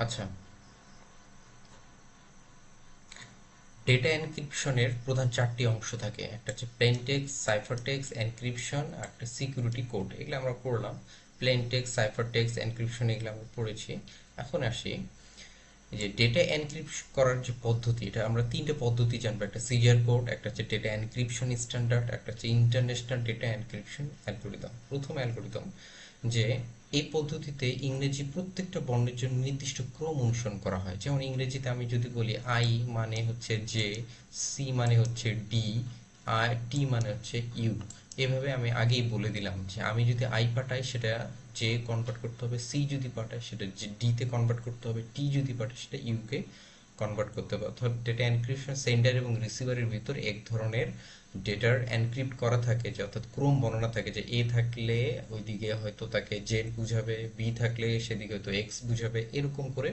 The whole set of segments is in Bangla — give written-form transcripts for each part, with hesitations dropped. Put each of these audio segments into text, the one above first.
আচ্ছা, ডেটা এনক্রিপশনের প্রধান চারটি অংশ থাকে। একটা হচ্ছে plain text, cipher text, encryption, আর একটা সিকিউরিটি কোড। এগুলো আমরা পড়লাম। Plain text, cipher text, encryption এগুলো আমরা পড়েছি। এখন আসি এই যে ডেটা এনক্রিপ্ট করার যে পদ্ধতি, এটা আমরা তিনটে পদ্ধতি জানবো। একটা সিজার কোড, একটা হচ্ছে ডেটা এনক্রিপশন স্ট্যান্ডার্ড, একটা হচ্ছে ইন্টারন্যাশনাল ডেটা এনক্রিপশন অ্যালগোরিদম। প্রথম অ্যালগোরিদম, যে এই পদ্ধতিতে ইংরেজি প্রত্যেকটা বর্ণের জন্য নির্দিষ্ট ক্রম অনুসরণ করা হয়। যেমন ইংরেজিতে আমি যদি বলি আই মানে হচ্ছে জে, সি মানে হচ্ছে ডি, আর টি মানে হচ্ছে ইউ। এভাবে আমি আগেই বলে দিলাম যে আমি যদি আই পাঠাই সেটা জে কনভার্ট করতে হবে, সি যদি পাঠাই সেটা ডিতে কনভার্ট করতে হবে, টি যদি পাঠাই সেটা ইউকে কনভার্ট করতে হবে। অর্থাৎ ডেটা এনক্রিপশন সেন্ডার এবং রিসিভারের ভিতর এক ধরনের ডেটার এনক্রিপ্ট করা থাকে, যে অর্থাৎ ক্রম বর্ণনা থাকে, যে এ থাকলে ওইদিকে হয়তো তাকে জেড বুঝাবে, বি থাকলে সেদিকে হয়তো এক্স বুঝাবে, এরকম করে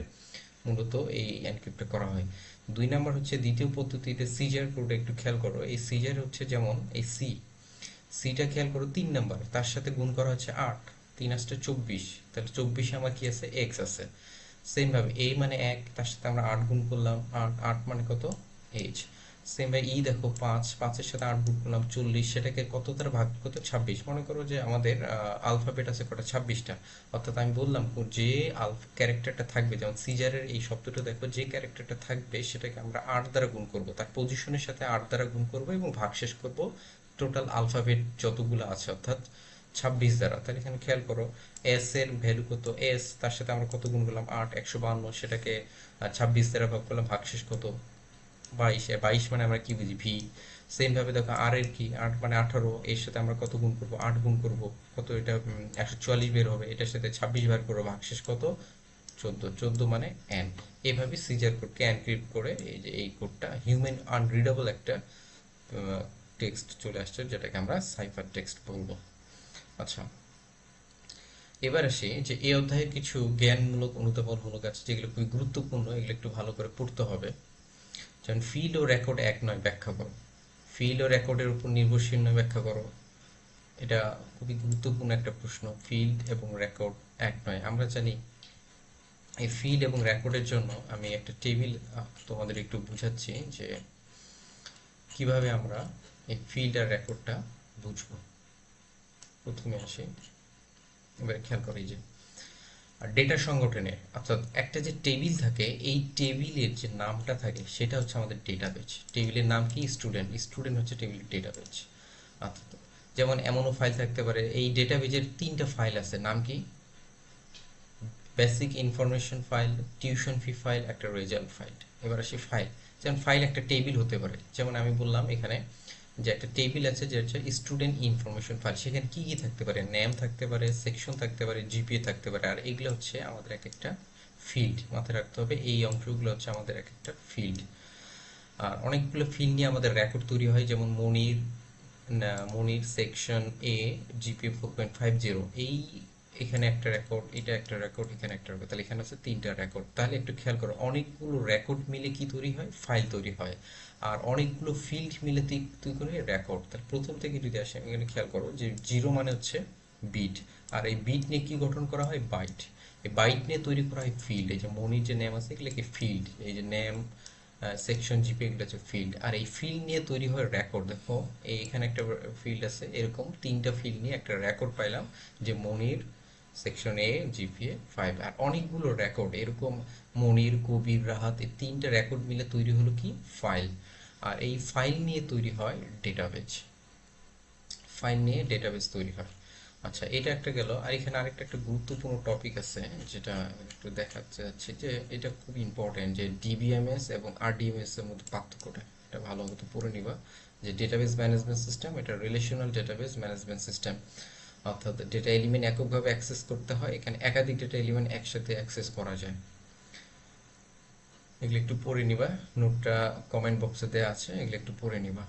মূলত এই এনক্রিপ্টটা করা হয়। দুই নাম্বার হচ্ছে দ্বিতীয় পদ্ধতিতে সিজার কোডটা একটু খেয়াল করো। এই সিজার হচ্ছে যেমন এই সি, সিটা খেয়াল করো 3 নাম্বার, তার সাথে গুণ করা হচ্ছে 8, 3 8 24, তাহলে 24 আমার কি আছে, এক্স আছে। সেম ভাবে এ মানে 1, তার সাথে আমরা 8 গুণ করলাম, 8 8 মানে কত, এইচ। সেম ভাবে ই দেখো 5, 5 এর সাথে 8 গুণ করলাম 40, সেটাকে কত দ্বারা ভাগ কত, 26। মনে করো যে আমাদের আলফাবেট আছে কটা, 26টা। অর্থাৎ আমি বললাম যে ক্যারেক্টারটা থাকবে, যেমন সিজারের এই শব্দটা দেখো, যে ক্যারেক্টারটা থাকবে সেটাকে আমরা 8 দ্বারা গুণ করব, তার পজিশনের সাথে 8 দ্বারা গুণ করব এবং ভাগশেষ করব টোটাল আলফাবেট যতগুলো আছে, অর্থাৎ 26 দ্বারা। তাহলে এখানে খেয়াল করো, এস এর ভ্যালু কত, এস, তার সাথে আমরা কত গুণ করলাম, 8, 152, সেটাকে 26 দ্বারা ভাগ করলাম, ভাগশেষ কত, 22। 22 মানে আমরা কি বুঝি, ভি। সেম ভাবে দেখো আর এর কি, 8 মানে 18, এর সাথে আমরা কত গুণ করব, 8 গুণ করব, কত এটা 144 বের হবে, এটার সাথে 26 বার করবো, ভাগশেষ কত, 14। 14 মানে এন। এভাবে সিজার কোডকে এনক্রিপ্ট করে এই যে এই কোডটা হিউম্যান আনরিডেবল একটা টেক্সট চলে আসছে, যেটাকে আমরা সাইফার টেক্সট বলবো। আচ্ছা, এবার আসি যে এই অধ্যায়ে কিছু জ্ঞানমূলক অনুধাবনমূলক আছে যেগুলো খুবই গুরুত্বপূর্ণ, এগুলো একটু ভালো করে পড়তে হবে। যেমন ফিল্ড ও রেকর্ড এক নয়, ব্যাখ্যা করো। ফিল্ড ও রেকর্ডের উপর নির্ভরশীল নয়, ব্যাখ্যা করো। এটা খুবই গুরুত্বপূর্ণ একটা প্রশ্ন। ফিল্ড এবং রেকর্ড এক নয়। আমরা জানি এই ফিল্ড এবং রেকর্ডের জন্য আমি একটা টেবিল তোমাদের একটু বুঝাচ্ছি যে কিভাবে আমরা এই ফিল্ড আর রেকর্ডটা বুঝবো। প্রথমে আসি, এবার খেয়াল করি যে আর ডেটা সংগঠনে, অর্থাৎ একটা যে টেবিল থাকে, এই টেবিলের যে নামটা থাকে সেটা হচ্ছে আমাদের ডেটাবেজ। টেবিলের নাম কি, স্টুডেন্ট, স্টুডেন্ট হচ্ছে টেবিলের ডেটাবেজ। অর্থাৎ যেমন এমনও ফাইল থাকতে পারে, এই ডেটাবেজের 3টা ফাইল আছে, নাম কি, basic information file, tuition fee file, একটা রেজাল্ট ফাইল। এবার আসি ফাইল। যেমন ফাইল একটা টেবিল হতে পারে, যেমন আমি বললাম এখানে যে একটা টেবিল আছে যে হচ্ছে স্টুডেন্ট ইনফরমেশন ফাইল। সেখানে কি কি থাকতে পারে, নেম থাকতে পারে, সেকশন থাকতে পারে, জিপিএ থাকতে পারে, আর এগুলো হচ্ছে আমাদের এক একটা ফিল্ড। মাথায় রাখতে হবে এই অংশগুলো হচ্ছে আমাদের এক একটা ফিল্ড। আর অনেকগুলো ফিল্ড নিয়ে আমাদের রেকর্ড তৈরি হয়, যেমন মনির, মনির সেকশন এ, জিপিএ 4.50, এই এখানে একটা রেকর্ড, এটা একটা রেকর্ড, এখানে একটা রেকর্ড, তাহলে এখানে আছে 3টা রেকর্ড। তাহলে একটু খেয়াল করো, অনেকগুলো রেকর্ড মিলে কি তৈরি হয়, ফাইল তৈরি হয়। আর অনেকগুলো ফিল্ড মিলে তৈরি করে রেকর্ড। তাহলে প্রথম থেকে যদি আসে, এখানে খেয়াল করো যে জিরো মানে হচ্ছে বিট, আর এই বিট নিয়ে কি গঠন করা হয়, বাইট। এই বাইট নিয়ে তৈরি করা হয় ফিল্ড। এই যে মনির যে নেম আছে এগুলোকে ফিল্ড, এই যে নেম, সেকশন, জিপি, এগুলো হচ্ছে ফিল্ড। আর এই ফিল্ড নিয়ে তৈরি হয় রেকর্ড। দেখো এখানে একটা ফিল্ড আছে, এরকম 3টা ফিল্ড নিয়ে একটা রেকর্ড পাইলাম, যে মনির সেকশন এ, জিপিএ 5। আর অনেকগুলো রেকর্ড এরকম, মনির, কবির, রাহাত, এই 3টা রেকর্ড মিলে তৈরি হলো কি, ফাইল। আর এই ফাইল নিয়ে তৈরি হয় ডেটাবেজ। ফাইল নিয়ে ডেটাবেস তৈরি হয়। আচ্ছা, এটা একটা গেল। আর এখানে আরেকটা একটা গুরুত্বপূর্ণ টপিক আছে, যেটা একটু দেখাতে যাচ্ছে, যে এটা খুব ইম্পর্টেন্ট, যে ডিবিএমএস এবং আরডিএমএস এর মধ্যে পার্থক্যটা, এটা ভালো মতো পড়ে নিবা। যে ডেটাবেস ম্যানেজমেন্ট সিস্টেম, এটা রিলেশনাল ডেটাবেস ম্যানেজমেন্ট সিস্টেম। অর্থাৎ ডেটা এলিমেন্ট এককভাবে অ্যাক্সেস করতে হয়, এখানে একাধিক ডেটা এলিমেন্ট একসাথে অ্যাক্সেস করা যায়। এগুলো একটু পড়ে নিবা, নোটটা কমেন্ট বক্সে দেওয়া আছে, এগুলো একটু পড়ে নিবা।